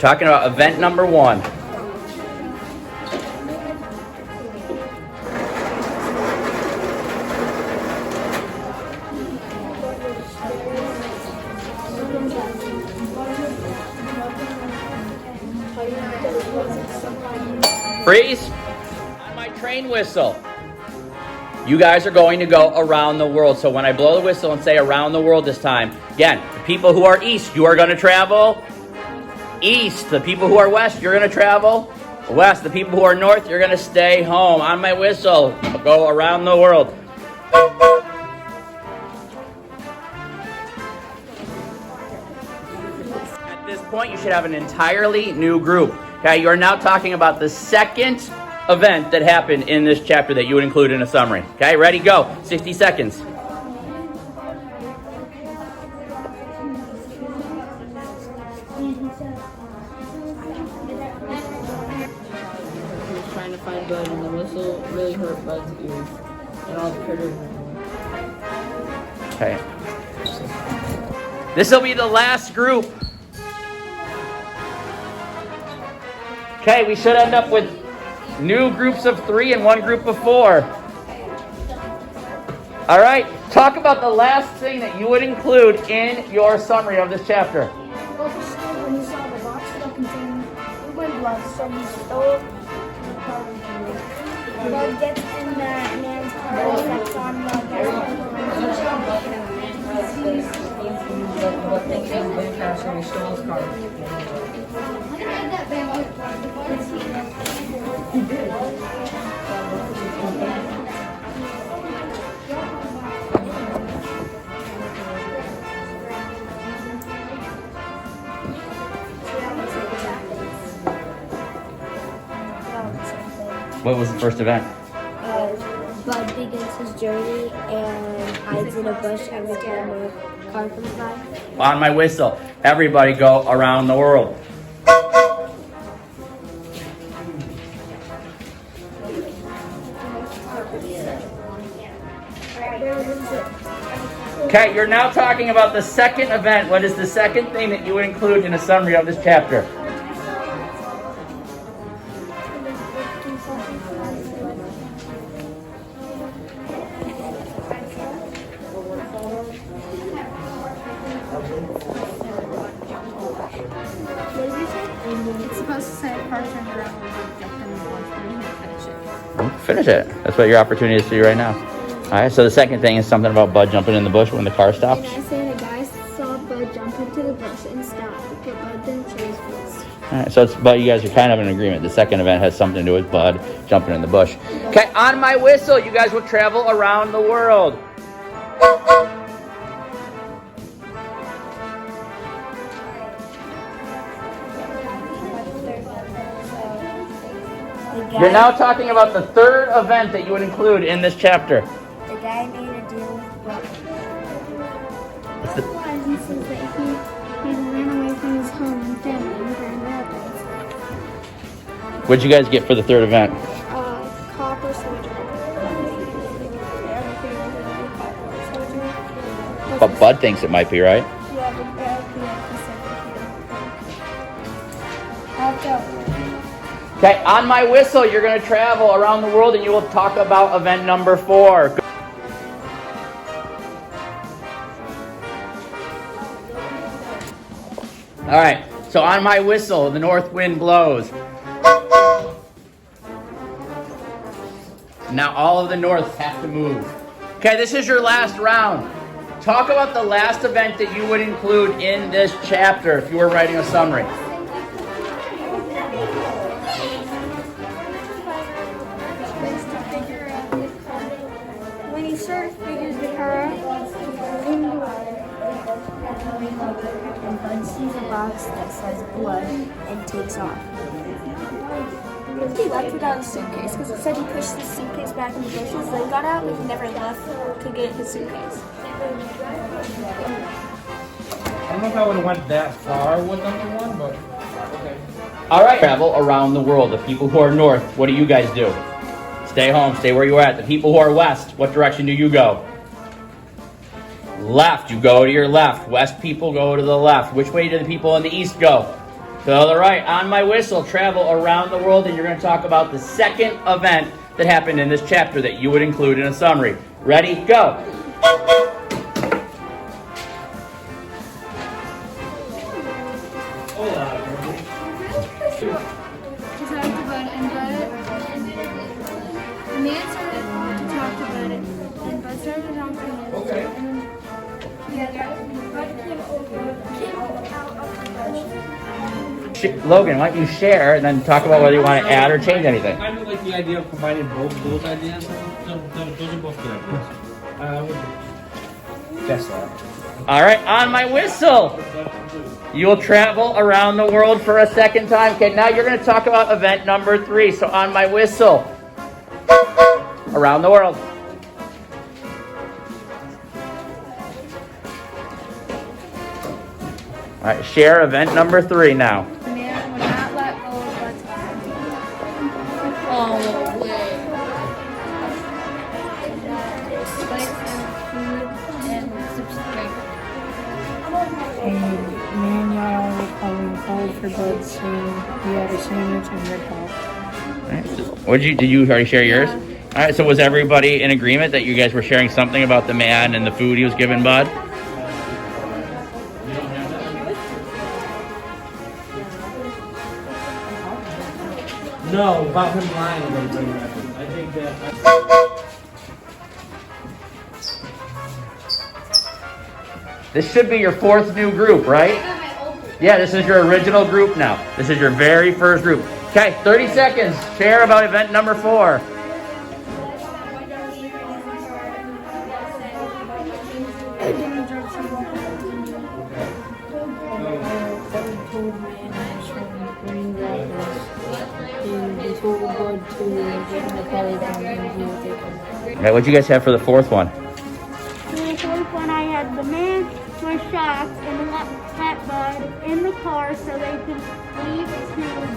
talking about event number 1. Freeze. On my train whistle, you guys are going to go around the world. So when I blow the whistle and say around the world this time, again, the people who are east, you are going to travel east. The people who are west, you're going to travel west. The people who are north, you're going to stay home. On my whistle, I'll go around the world. At this point, you should have an entirely new group. Okay, you are now talking about the second event that happened in this chapter that you would include in a summary. Okay, ready, go. 60 seconds. Trying to find Bud, and the whistle really hurt Bud's ears, and all the critters. Okay. This will be the last group. Okay, we should end up with new groups of 3 and 1 group of 4. All right, talk about the last thing that you would include in your summary of this chapter. Well, when he saw the box that contained human blood, so he stole blood gets in the man's car, affects on the What things he was going to crash, and he stole his car. What was the first event? Bud begins his journey and hides in a bush every time a car comes by. On my whistle, everybody go around the world. Okay, you're now talking about the second event. What is the second thing that you would include in a summary of this chapter? It's supposed to say a car turned around and jumped in the bush, but he didn't finish it. Finish it. That's what your opportunity is to do right now. All right, so the second thing is something about Bud jumping in the bush when the car stops. And I say the guy saw Bud jump into the bush and stop, but Bud didn't chase first. All right, so it's, but you guys are kind of in agreement. The second event has something to do with Bud jumping in the bush. Okay, on my whistle, you guys will travel around the world. You're now talking about the third event that you would include in this chapter. The guy made a deal with Bud. He says that he ran away from his home and family in Grand Rapids. What'd you guys get for the third event? Copper soldier. But Bud thinks it might be, right? Yeah, the Pacific. Okay, on my whistle, you're going to travel around the world and you will talk about event number 4. All right, so on my whistle, the north wind blows. Now all of the norths have to move. Okay, this is your last round. Talk about the last event that you would include in this chapter if you were writing a summary. When he sort of figures the car out, and Bud sees a box that says blood and takes off. He left without a suitcase because it said he pushed his suitcase back in the bushes, then got out and he never left to get his suitcase. I don't know if I would have went that far with number 1, but okay. All right, travel around the world. The people who are north, what do you guys do? Stay home, stay where you're at. The people who are west, what direction do you go? Left, you go to your left. West people go to the left. Which way do the people in the east go? To the right, on my whistle, travel around the world, and you're going to talk about the second event that happened in this chapter that you would include in a summary. Ready? Go. He talked about it, and the man started to talk about it, and Bud started talking about it. Okay. And then Bud came out of the bush. Logan, why don't you share and then talk about whether you want to add or change anything? I would like the idea of combining both those ideas. Those are both good ideas. I would guess that. All right, on my whistle. You will travel around the world for a second time. Okay, now you're going to talk about event number 3. So on my whistle, around the world. All right, share event number 3 now. The man would not let go of Bud's arm. Oh, way. Spikes and food and subscribe. Man yelled, called for Bud, saying he had a sandwich and Red Hot. All right. Did you already share yours? Yeah. All right, so was everybody in agreement that you guys were sharing something about the man and the food he was giving Bud? No, about him lying about Grand Rapids. I think that. This should be your 4th new group, right? Yeah, this is your original group now. This is your very first group. Okay, 30 seconds. Share about event number 4. Bud told man he's from Green Rapids, and he told Bud to get in the car and he would take him. Okay, what'd you guys have for the 4th one? For the fourth one, I had the man was shocked and let Bud in the car so they could leave to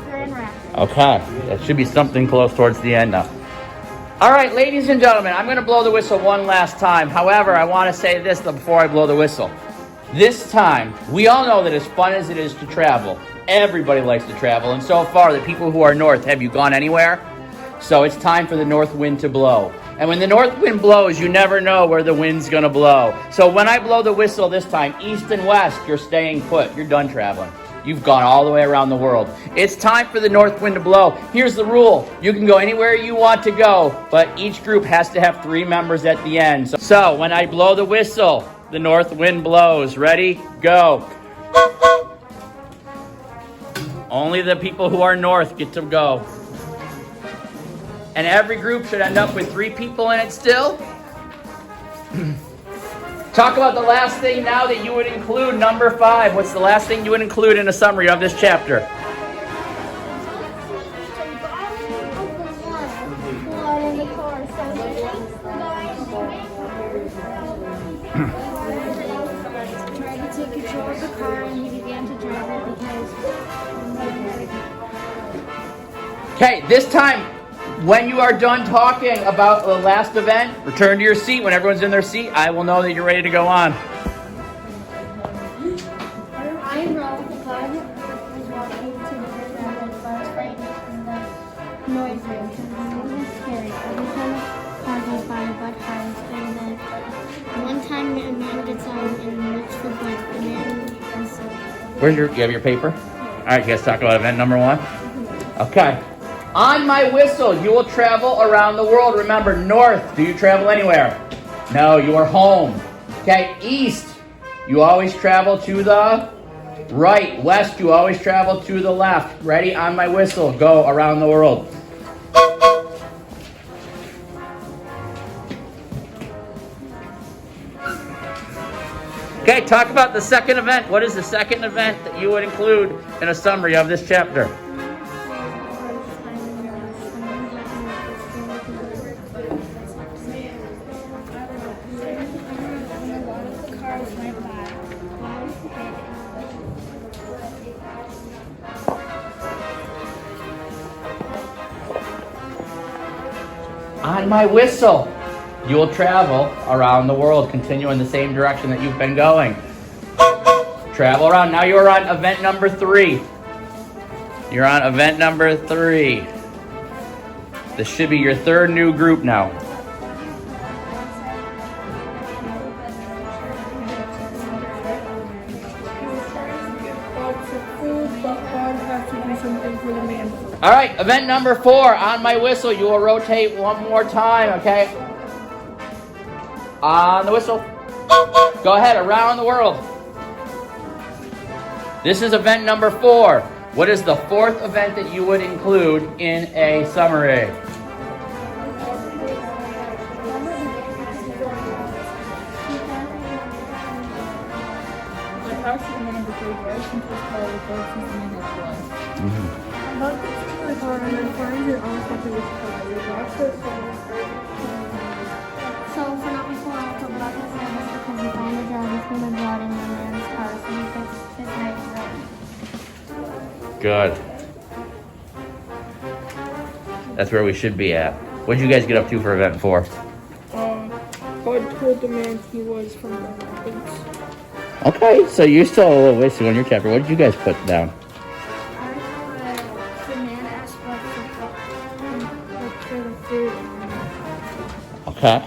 Grand Rapids. Okay, that should be something close towards the end now. All right, ladies and gentlemen, I'm going to blow the whistle one last time. However, I want to say this before I blow the whistle. This time, we all know that as fun as it is to travel, everybody likes to travel. And so far, the people who are north, have you gone anywhere? So it's time for the north wind to blow. And when the north wind blows, you never know where the wind's going to blow. So when I blow the whistle this time, east and west, you're staying put. You're done traveling. You've gone all the way around the world. It's time for the north wind to blow. Here's the rule. You can go anywhere you want to go, but each group has to have 3 members at the end. So when I blow the whistle, the north wind blows. Ready? Go. Only the people who are north get to go. And every group should end up with 3 people in it still. Talk about the last thing now that you would include, number 5. What's the last thing you would include in a summary of this chapter? In the car, so the guy Tried to take control of the car, and he began to drive it because. Okay, this time, when you are done talking about the last event, return to your seat. When everyone's in their seat, I will know that you're ready to go on. I rode the car was walking to the river and Bud's right in the noise room because it was scary. Every time a car goes by, Bud hides, and then one time a man gets on and looks for Bud. The man was Where's you have your paper? All right, you guys talk about event number 1. Okay. On my whistle, you will travel around the world. Remember, north, do you travel anywhere? No, you are home. Okay, east, you always travel to the right. West, you always travel to the left. Ready? On my whistle, go around the world. Okay, talk about the second event. What is the second event that you would include in a summary of this chapter? On my whistle, you will travel around the world, continue in the same direction that you've been going. Travel around. Now you are on event number 3. You're on event number 3. This should be your 3rd new group now. All right, event number 4. On my whistle, you will rotate one more time, okay? On the whistle. Go ahead, around the world. This is event number 4. What is the 4th event that you would include in a summary? So for not before, I told about his name because he found a jar with human blood in the man's car, so he fixed his name right. Good. That's where we should be at. What did you guys get up to for event 4? Bud told the man he was from the mountains. Okay, so you're still a little wasted on your chapter. What did you guys put down? The man asked Bud for the food. Okay.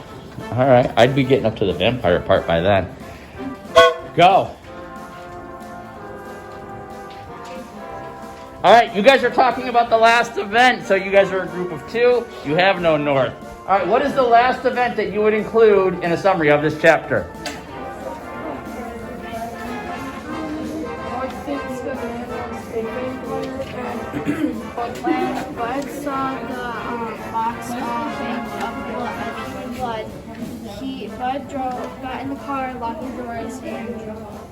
All right. I'd be getting up to the vampire part by then. Go. All right. You guys are talking about the last event. So you guys are a group of 2. You have no north. All right. What is the last event that you would include in a summary of this chapter? When Bud saw the box of blood, Bud got in the car, locked the doors, and drove off.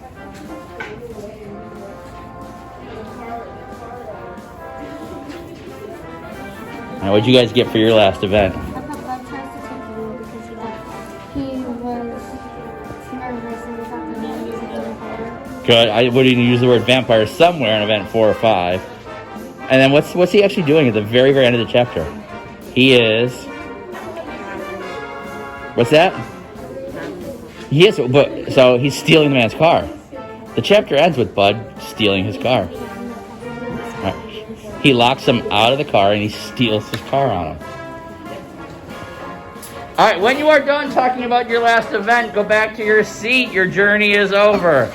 All right, what'd you guys get for your last event? I thought Bud tries to take Blue because he was nervous and he thought the man was a vampire. Good. I would even use the word vampire somewhere in event 4 or 5. And then what's he actually doing at the very, very end of the chapter? He is. What's that? Yes, but so he's stealing the man's car. The chapter ends with Bud stealing his car. Right. He locks him out of the car and he steals his car on him. All right, when you are done talking about your last event, go back to your seat. Your journey is over.